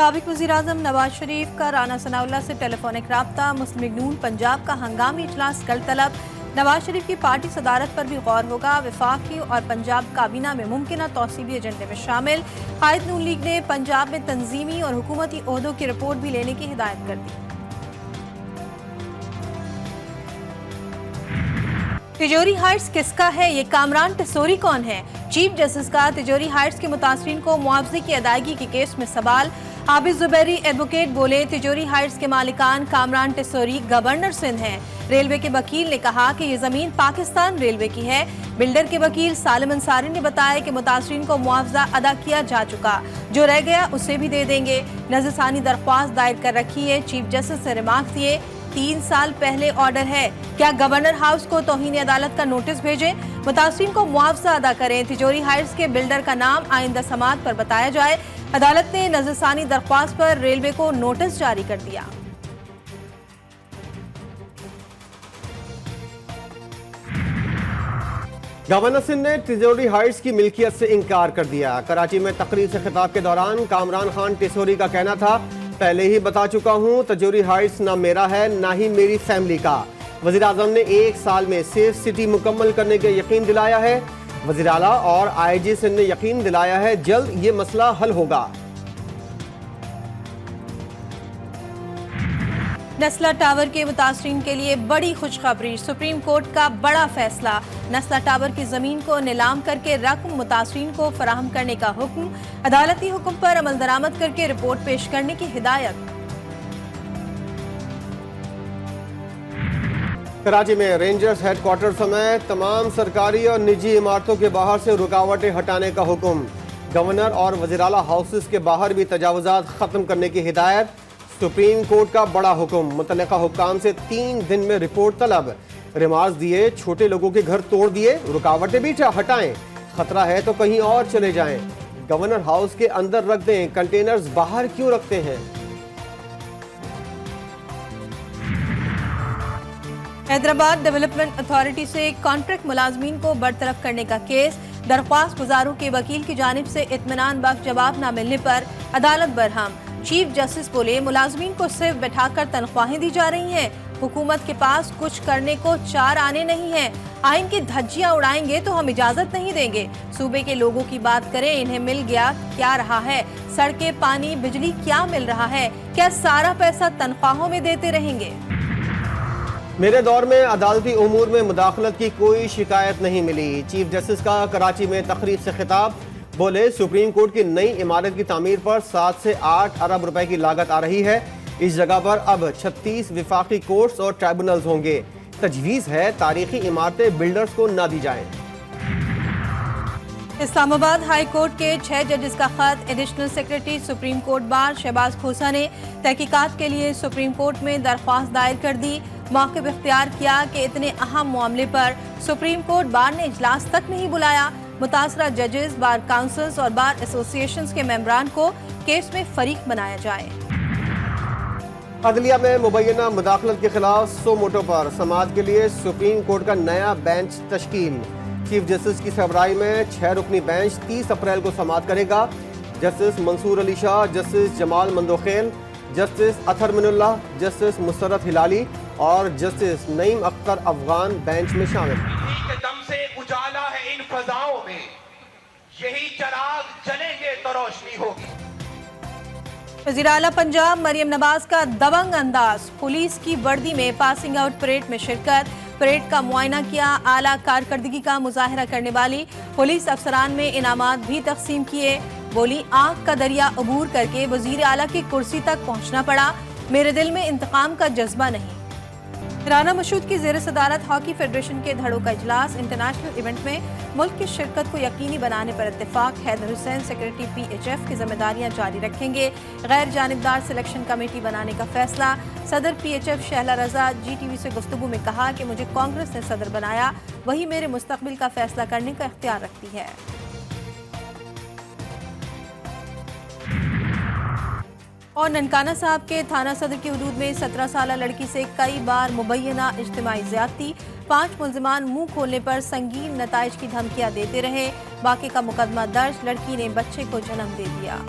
साबिक वज़ीर-ए-आज़म नवाज शरीफ का राना सनाउल्लाह से टेलीफोनिक राब्ता। मुस्लिम लीग नून पंजाब का हंगामी इजलास कल तलब। नवाज शरीफ की पार्टी सदारत पर भी गौर होगा। वफाकी और पंजाब काबीना में मुमकिन तौसीबी एजेंडे में शामिल। कायद नून लीग ने पंजाब में तंजीमी और हुकूमती ओहदों की रिपोर्ट भी लेने की हिदायत कर दी। तिजोरी हाइट्स किसका है? ये कामरान टिसोरी कौन है? चीफ जस्टिस का तिजोरी हाइट्स के मुतासरीन को मुआवजे की अदायगी के केस में सवाल। आबिद जुबैरी एडवोकेट बोले, तिजोरी हाइट्स के मालिकान कामरान टिसोरी गवर्नर सिंध हैं। रेलवे के वकील ने कहा कि ये जमीन पाकिस्तान रेलवे की है। बिल्डर के वकील सालिम अंसारी ने बताया कि मुतासरीन को मुआवजा अदा किया जा चुका, जो रह गया उसे भी दे देंगे। नजरसानी दरख्वास्त दायर कर रखी है। चीफ जस्टिस ने रिमार्क दिए, 3 साल पहले ऑर्डर है, क्या गवर्नर हाउस को तौहीन अदालत का नोटिस भेजें? मुतासरीन को मुआवजा अदा करें। तिजोरी हाइट्स के बिल्डर का नाम आइंदा समात पर बताया जाए। अदालत ने नजरसानी दरख्वास्त पर रेलवे को नोटिस जारी कर दिया। गवर्नर सिंह ने तिजोरी हाइट्स की मिल्कियत से इनकार कर दिया। कराची में तकरीर से खिताब के दौरान कामरान खान टिसोरी का कहना था, पहले ही बता चुका हूं, तिजोरी हाइट्स ना मेरा है ना ही मेरी फैमिली का। वज़ीर आज़म ने 1 साल में सेफ सिटी मुकम्मल करने का यकीन दिलाया है। वज़ीर आला और IG सिंध ने यकीन दिलाया है, जल्द ये मसला हल होगा। नस्ला टावर के मुतासरीन के लिए बड़ी खुशखबरी। सुप्रीम कोर्ट का बड़ा फैसला। नस्ला टावर की जमीन को नीलाम करके रकम मुतासरीन को फराहम करने का हुक्म। अदालती हुक्म पर अमल दरामद करके रिपोर्ट पेश करने की हिदायत। कराची में रेंजर्स हेडक्वार्टर समेत तमाम सरकारी और निजी इमारतों के बाहर से रुकावटें हटाने का हुक्म। गवर्नर और वज़ीर आला हाउसेस के बाहर भी तजावुजात खत्म करने की हिदायत। सुप्रीम कोर्ट का बड़ा हुक्म, मुतल्लिका हुक्काम से 3 दिन में रिपोर्ट तलब। रिमार्क्स दिए, छोटे लोगों के घर तोड़ दिए, रुकावटें भी हटाएं, खतरा है तो कहीं और चले जाएं। गवर्नर हाउस के अंदर रख दें, कंटेनर्स बाहर क्यों रखते हैं? हैदराबाद डेवलपमेंट अथॉरिटी से कॉन्ट्रैक्ट मुलाजमीन को बरतरफ करने का केस। दरख्वास्त गुजारों के वकील की जानिब से इत्मीनान बख्श जवाब न मिलने पर अदालत बरहम। चीफ जस्टिस बोले, मुलाजमीन को सिर्फ बैठाकर तनख्वाहें दी जा रही हैं। हुकूमत के पास कुछ करने को 4 आने नहीं हैं। आइन की धज्जियां उड़ाएंगे तो हम इजाजत नहीं देंगे। सूबे के लोगों की बात करें, इन्हें मिल गया क्या रहा है? सड़कें, पानी, बिजली क्या मिल रहा है? क्या सारा पैसा तनख्वाहों में देते रहेंगे? मेरे दौर में अदालती उमूर में मुदाखलत की कोई शिकायत नहीं मिली। चीफ जस्टिस का कराची में तकरीर से खिताब। बोले, सुप्रीम कोर्ट की नई इमारत की तामीर पर 7 से 8 अरब रुपए की लागत आ रही है। इस जगह पर अब 36 विफाकी कोर्ट्स और ट्राइब्यूनल्स होंगे। तजवीज़ है तारीखी इमारतें बिल्डर्स को न दी जाएं। इस्लामाबाद हाई कोर्ट के 6 जजेस का खत। Additional secretary supreme court bar Shahbaz खोसा ने तहकीकात के लिए सुप्रीम कोर्ट में दरख्वास्त दायर कर दी। मौक़िफ़ इख्तियार किया कि इतने अहम मामले पर सुप्रीम कोर्ट बार ने इजलास तक नहीं बुलाया। मुतासरा जजेस, बार काउंसिल्स और बार एसोसिएशंस के मेंबरान को केस में फरीक बनाया जाए। अदलिया में मुबैना मुदाखलत के खिलाफ सो मोटो पर समाअत के लिए सुप्रीम कोर्ट का नया बेंच तश्कील। चीफ जस्टिस की सरबराही में 6 रुकनी बेंच 30 अप्रैल को समाअत करेगा। Justice Mansoor Ali Shah, justice Jamal Mandokhail, justice Athar Minallah, justice Musarrat Hilali और जस्टिस नईम अख्तर अफगान बेंच में शामिल। इन्हीं के दम से उजाला है इन फजाओं में, यही चिराग जलेंगे तो रोशनी होगी। वज़ीर आला पंजाब मरियम नवाज का दबंग अंदाज। पुलिस की वर्दी में पासिंग आउट परेड में शिरकत। परेड का मुआयना किया। आला कारकर्दगी का मुजाहरा करने वाली पुलिस अफसरान में इनामात भी तकसीम किए। बोली, आंख का दरिया अबूर करके वज़ीर आला की कुर्सी तक पहुंचना पड़ा। मेरे दिल में इंतकाम का जज्बा नहीं। राना मशहूद की ज़ेर सदारत हॉकी फेडरेशन के धड़ों का इजलास। इंटरनेशनल इवेंट में मुल्क की शिरकत को यकीनी बनाने पर इत्तेफाक। हैदर हुसैन सेक्रेटरी PHF की जिम्मेदारियां जारी रखेंगे। गैर जानिबदार सिलेक्शन कमेटी बनाने का फैसला। सदर PHF शहला रजा GTV से गुफ्तगू में कहा कि मुझे कांग्रेस ने सदर बनाया, वही मेरे मुस्तकबिल का फैसला करने का इख्तियार रखती है। और ननकाना साहब के थाना सदर की हदूद में 17 साला लड़की से कई बार मुबैना इज्तिमाई ज़्यादती। 5 मुल्ज़िमान मुंह खोलने पर संगीन नताइज की धमकियां देते रहे। बाकी का मुकदमा दर्ज। लड़की ने बच्चे को जन्म दे दिया।